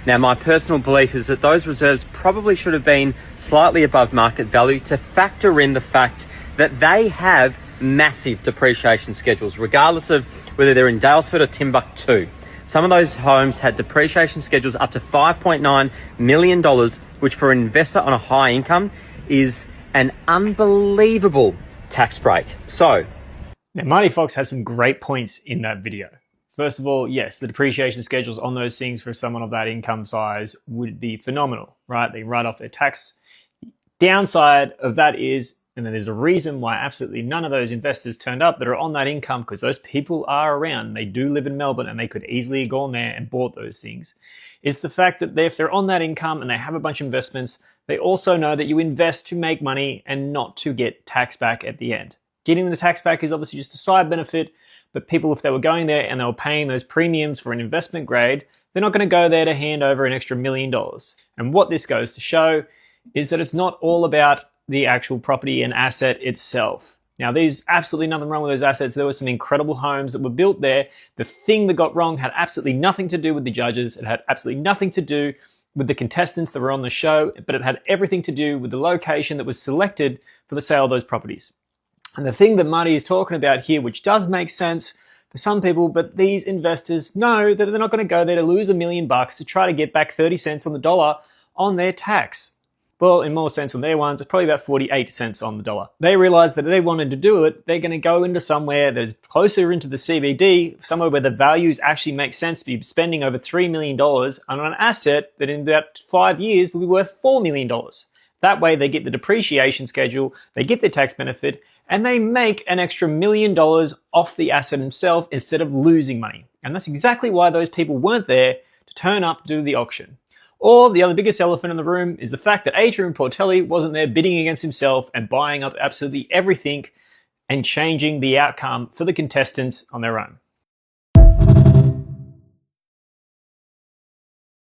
Now, my personal belief is that those reserves probably should have been slightly above market value to factor in the fact that they have massive depreciation schedules, regardless of whether they're in Daylesford or Timbuktu. Some of those homes had depreciation schedules up to $5.9 million, which for an investor on a high income is an unbelievable tax break. So, now, Marty Fox has some great points in that video. First of all, yes, the depreciation schedules on those things for someone of that income size would be phenomenal, right? They write off their tax. Downside of that is, and then there's a reason why absolutely none of those investors turned up that are on that income, because those people are around. They do live in Melbourne and they could easily have gone there and bought those things, is the fact that if they're on that income and they have a bunch of investments, they also know that you invest to make money and not to get tax back at the end. Getting the tax back is obviously just a side benefit, but people, if they were going there and they were paying those premiums for an investment grade, they're not going to go there to hand over an extra $1 million. And what this goes to show is that it's not all about the actual property and asset itself. Now, there's absolutely nothing wrong with those assets. There were some incredible homes that were built there. The thing that got wrong had absolutely nothing to do with the judges. It had absolutely nothing to do with the contestants that were on the show, but it had everything to do with the location that was selected for the sale of those properties. And the thing that Marty is talking about here, which does make sense for some people, but these investors know that they're not going to go there to lose $1 million to try to get back 30 cents on the dollar on their tax. Well, in more sense on their ones, it's probably about 48 cents on the dollar. They realize that if they wanted to do it, they're going to go into somewhere that is closer into the CBD, somewhere where the values actually make sense to be spending over $3 million on an asset that in about 5 years will be worth $4 million. That way they get the depreciation schedule, they get the tax benefit, and they make an extra $1 million off the asset himself instead of losing money. And that's exactly why those people weren't there to turn up to do the auction. Or the other biggest elephant in the room is the fact that Adrian Portelli wasn't there bidding against himself and buying up absolutely everything and changing the outcome for the contestants on their own.